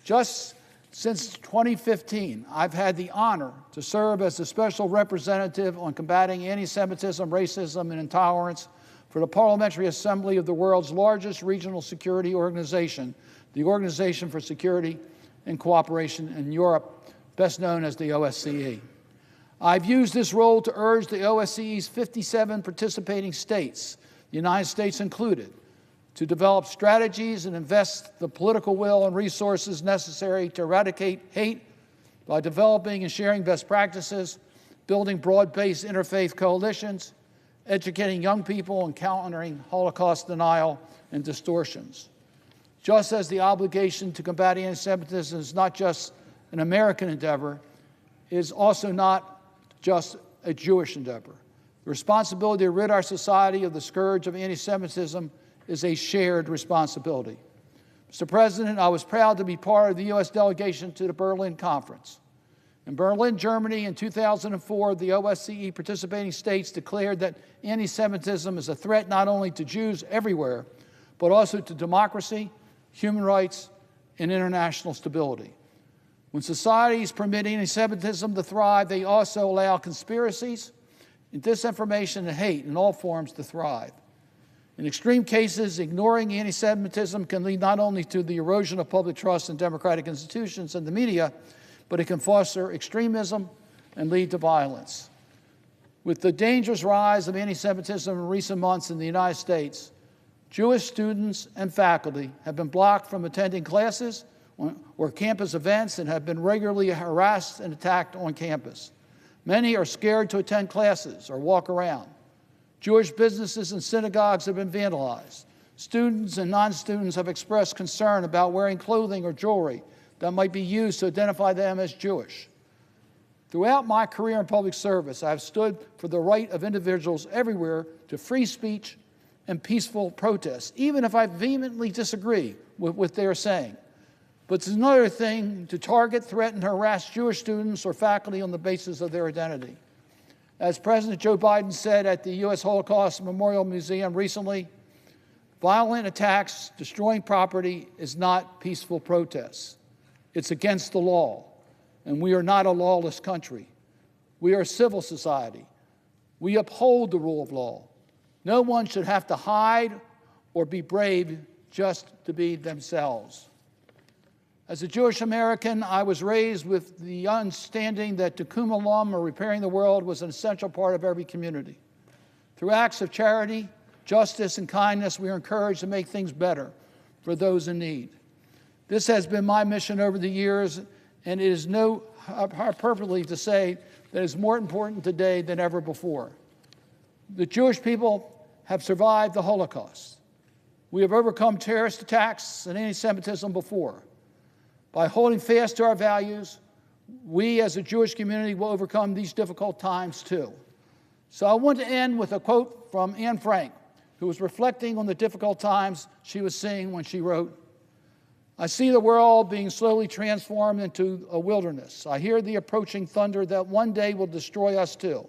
Just since 2015, I've had the honor to serve as the special representative on combating anti-Semitism, racism, and intolerance for the Parliamentary Assembly of the world's largest regional security organization, the Organization for Security and Cooperation in Europe, best known as the OSCE. I've used this role to urge the OSCE's 57 participating states, the United States included, to develop strategies and invest the political will and resources necessary to eradicate hate by developing and sharing best practices, building broad-based interfaith coalitions, educating young people, and countering Holocaust denial and distortions. Just as the obligation to combat anti-Semitism is not just an American endeavor, it is also not just a Jewish endeavor. The responsibility to rid our society of the scourge of anti-Semitism is a shared responsibility. Mr. President, I was proud to be part of the U.S. delegation to the Berlin Conference. In Berlin, Germany, in 2004, the OSCE participating states declared that anti-Semitism is a threat not only to Jews everywhere, but also to democracy, human rights, and international stability. When societies permit anti-Semitism to thrive, they also allow conspiracies and disinformation and hate in all forms to thrive. In extreme cases, ignoring anti-Semitism can lead not only to the erosion of public trust in democratic institutions and the media, but it can foster extremism and lead to violence. With the dangerous rise of anti-Semitism in recent months in the United States, Jewish students and faculty have been blocked from attending classes or campus events and have been regularly harassed and attacked on campus. Many are scared to attend classes or walk around. Jewish businesses and synagogues have been vandalized. Students and non-students have expressed concern about wearing clothing or jewelry that might be used to identify them as Jewish. Throughout my career in public service, I have stood for the right of individuals everywhere to free speech and peaceful protest, even if I vehemently disagree with what they are saying. But it's another thing to target, threaten, harass Jewish students or faculty on the basis of their identity. As President Joe Biden said at the U.S. Holocaust Memorial Museum recently, violent attacks, destroying property is not peaceful protests. It's against the law, and we are not a lawless country. We are a civil society. We uphold the rule of law. No one should have to hide or be brave just to be themselves. As a Jewish American, I was raised with the understanding that Tikkun Olam, or repairing the world, was an essential part of every community. Through acts of charity, justice, and kindness, we are encouraged to make things better for those in need. This has been my mission over the years, and it is no hyperbole to say that it's more important today than ever before. The Jewish people have survived the Holocaust. We have overcome terrorist attacks and anti-Semitism before. By holding fast to our values, we as a Jewish community will overcome these difficult times too. So I want to end with a quote from Anne Frank, who was reflecting on the difficult times she was seeing when she wrote, "I see the world being slowly transformed into a wilderness. I hear the approaching thunder that one day will destroy us too.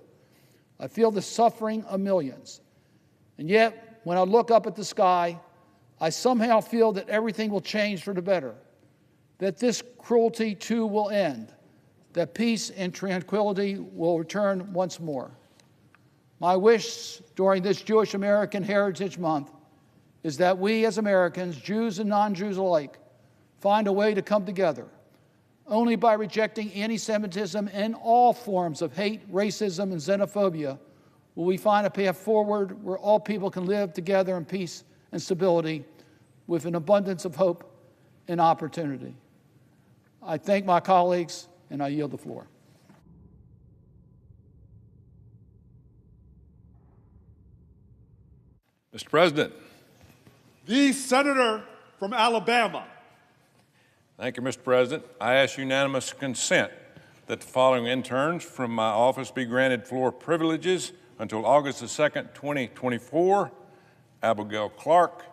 I feel the suffering of millions. And yet, when I look up at the sky, I somehow feel that everything will change for the better, that this cruelty too will end, that peace and tranquility will return once more. My wish during this Jewish American Heritage Month is that we as Americans, Jews and non-Jews alike, find a way to come together. Only by rejecting anti-Semitism and all forms of hate, racism, and xenophobia will we find a path forward where all people can live together in peace and stability with an abundance of hope and opportunity." I thank my colleagues, and I yield the floor. Mr. President. The senator from Alabama. Thank you, Mr. President. I ask unanimous consent that the following interns from my office be granted floor privileges until August the 2nd, 2024. Abigail Clark,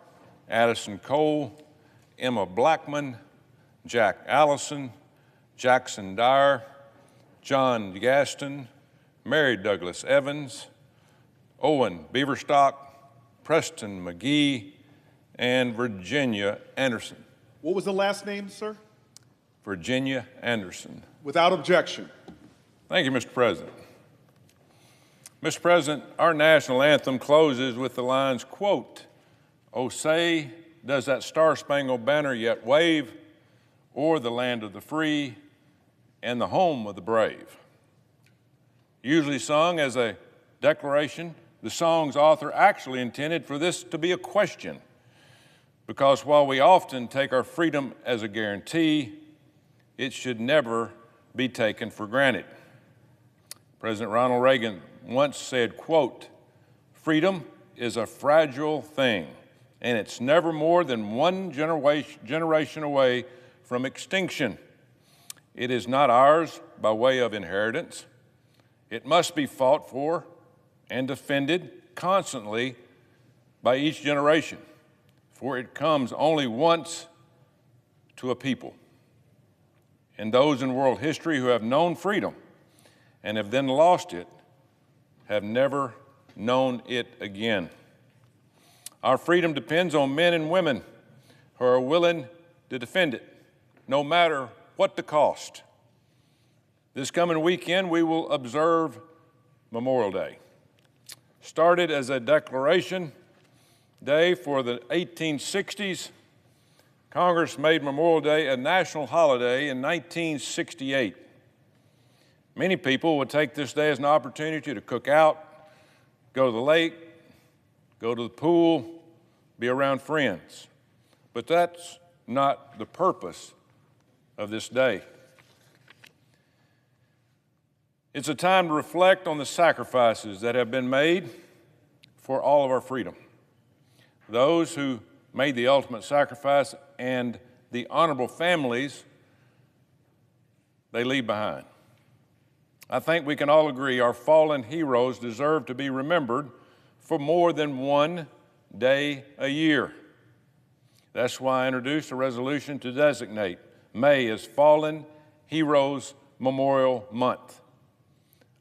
Addison Cole, Emma Blackman, Jack Allison, Jackson Dyer, John Gaston, Mary Douglas Evans, Owen Beaverstock, Preston McGee, and Virginia Anderson. What was the last name, sir? Virginia Anderson. Without objection. Thank you, Mr. President. Mr. President, our national anthem closes with the lines, quote, "Oh, say, does that star-spangled banner yet wave o'er the land of the free and the home of the brave?" Usually sung as a declaration, the song's author actually intended for this to be a question, because while we often take our freedom as a guarantee, it should never be taken for granted. President Ronald Reagan once said, quote, "Freedom is a fragile thing, and it's never more than one generation away from extinction. It is not ours by way of inheritance. It must be fought for and defended constantly by each generation, for it comes only once to a people. And those in world history who have known freedom and have then lost it have never known it again. Our freedom depends on men and women who are willing to defend it, no matter what the cost. This coming weekend, we will observe Memorial Day. Started as a declaration day for the 1860s, Congress made Memorial Day a national holiday in 1968. Many people would take this day as an opportunity to cook out, go to the lake, go to the pool, be around friends. But that's not the purpose of this day. It's a time to reflect on the sacrifices that have been made for all of our freedom. Those who made the ultimate sacrifice and the honorable families they leave behind. I think we can all agree our fallen heroes deserve to be remembered for more than one day a year. That's why I introduced a resolution to designate May as Fallen Heroes Memorial Month.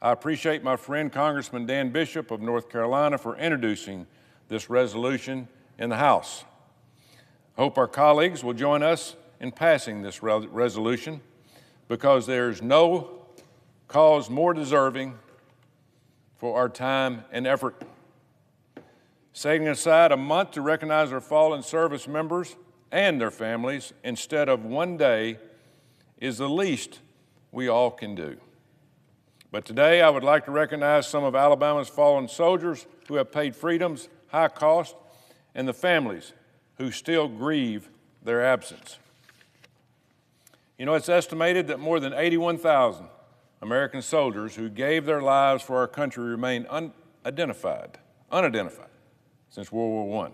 I appreciate my friend Congressman Dan Bishop of North Carolina for introducing this resolution in the House. I hope our colleagues will join us in passing this resolution, because there's no cause more deserving for our time and effort. Setting aside a month to recognize our fallen service members and their families instead of one day is the least we all can do. But today I would like to recognize some of Alabama's fallen soldiers who have paid freedom's high cost, and the families who still grieve their absence. You know, it's estimated that more than 81,000 American soldiers who gave their lives for our country remain unidentified since World War I.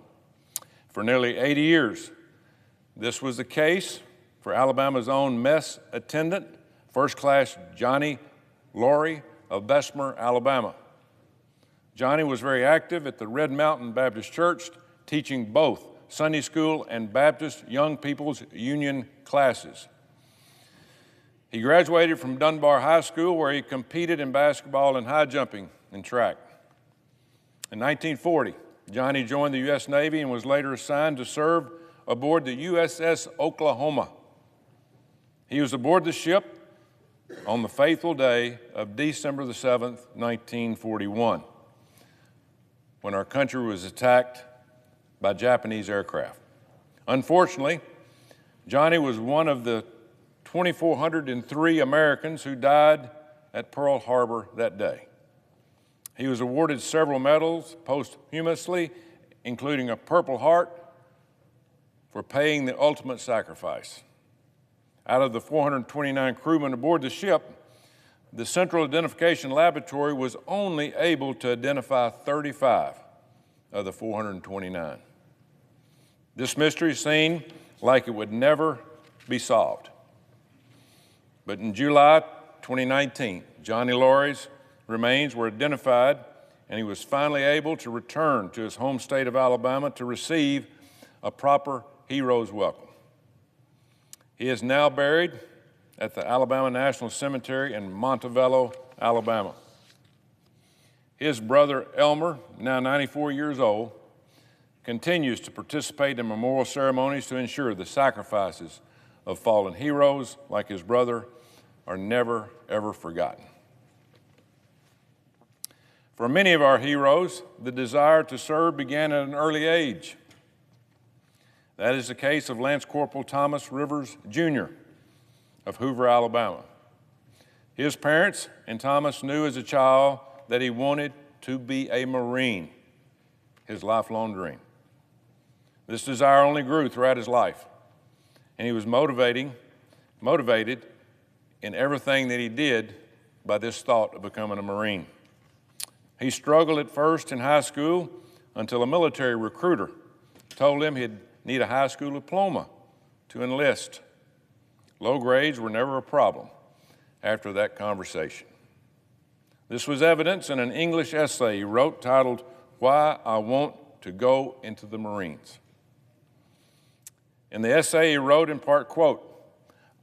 For nearly 80 years, this was the case for Alabama's own mess attendant, First Class Johnny Laurie of Bessemer, Alabama. Johnny was very active at the Red Mountain Baptist Church, teaching both Sunday school and Baptist Young People's Union classes. He graduated from Dunbar High School, where he competed in basketball and high jumping and track. In 1940, Johnny joined the U.S. Navy and was later assigned to serve aboard the USS Oklahoma. He was aboard the ship on the fateful day of December the 7th, 1941, when our country was attacked by Japanese aircraft. Unfortunately, Johnny was one of the 2,403 Americans who died at Pearl Harbor that day. He was awarded several medals posthumously, including a Purple Heart for paying the ultimate sacrifice. Out of the 429 crewmen aboard the ship, the Central Identification Laboratory was only able to identify 35 of the 429. This mystery seemed like it would never be solved. But in July 2019, Johnny Laurie's remains were identified, and he was finally able to return to his home state of Alabama to receive a proper hero's welcome. He is now buried at the Alabama National Cemetery in Montevallo, Alabama. His brother Elmer, now 94 years old, continues to participate in memorial ceremonies to ensure the sacrifices of fallen heroes like his brother are never, ever forgotten. For many of our heroes, the desire to serve began at an early age. That is the case of Lance Corporal Thomas Rivers, Jr. of Hoover, Alabama. His parents and Thomas knew as a child that he wanted to be a Marine, his lifelong dream. This desire only grew throughout his life, and he was motivated in everything that he did by this thought of becoming a Marine. He struggled at first in high school until a military recruiter told him he'd need a high school diploma to enlist. Low grades were never a problem after that conversation. This was evidenced in an English essay he wrote titled, "Why I Want to Go into the Marines." In the essay he wrote in part, quote,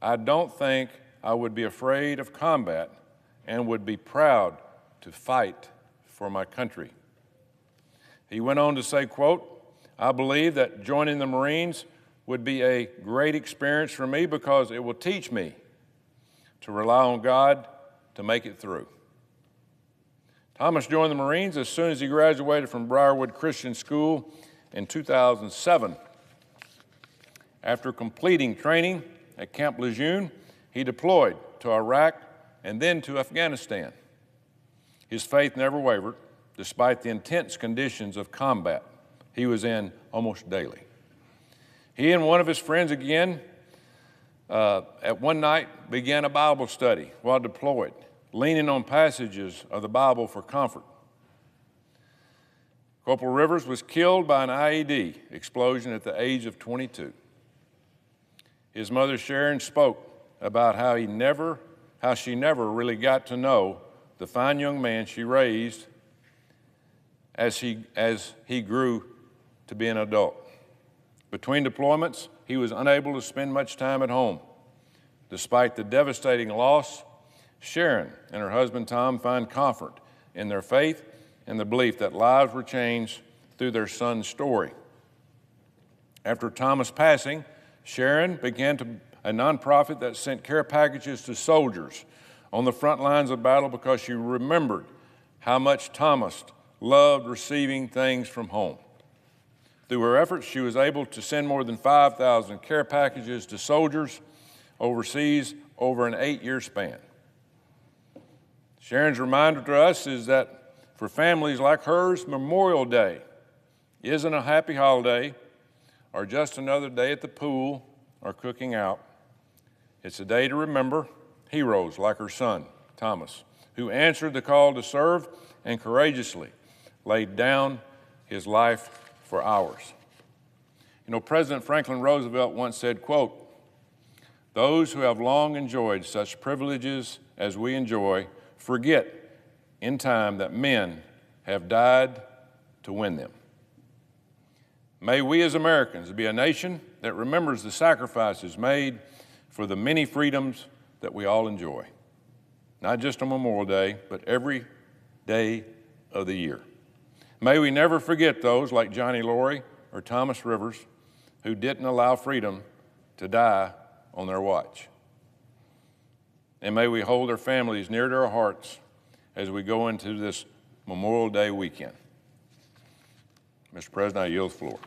"I don't think I would be afraid of combat and would be proud to fight for my country." He went on to say, quote, "I believe that joining the Marines would be a great experience for me because it will teach me to rely on God to make it through." Thomas joined the Marines as soon as he graduated from Briarwood Christian School in 2007. After completing training at Camp Lejeune, he deployed to Iraq and then to Afghanistan. His faith never wavered, despite the intense conditions of combat he was in almost daily. He and one of his friends again at one night began a Bible study while deployed, leaning on passages of the Bible for comfort. Corporal Rivers was killed by an IED explosion at the age of 22. His mother Sharon spoke about how she never really got to know the fine young man she raised as he grew to be an adult. Between deployments, he was unable to spend much time at home. Despite the devastating loss, Sharon and her husband Tom find comfort in their faith and the belief that lives were changed through their son's story. After Thomas' passing, Sharon began a nonprofit that sent care packages to soldiers on the front lines of battle because she remembered how much Thomas loved receiving things from home. Through her efforts, she was able to send more than 5,000 care packages to soldiers overseas over an 8-year span. Sharon's reminder to us is that for families like hers, Memorial Day isn't a happy holiday or just another day at the pool or cooking out. It's a day to remember heroes like her son, Thomas, who answered the call to serve and courageously laid down his life for ours. You know, President Franklin Roosevelt once said, quote, "Those who have long enjoyed such privileges as we enjoy forget in time that men have died to win them." May we as Americans be a nation that remembers the sacrifices made for the many freedoms that we all enjoy, not just on Memorial Day, but every day of the year. May we never forget those like Johnny Laurie or Thomas Rivers who didn't allow freedom to die on their watch. And may we hold their families near to our hearts as we go into this Memorial Day weekend. Mr. President, I yield the floor.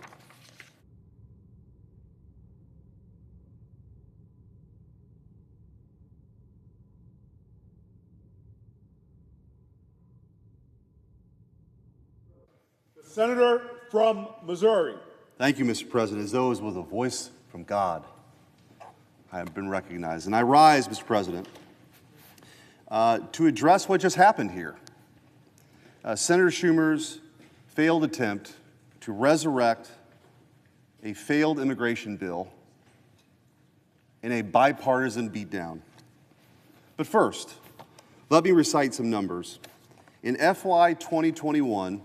The senator from Missouri. Thank you, Mr. President. As though it was with a voice from God, I have been recognized. And I rise, Mr. President, to address what just happened here. Senator Schumer's failed attempt to resurrect a failed immigration bill in a bipartisan beatdown. But first, let me recite some numbers. In FY 2021,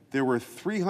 there were 300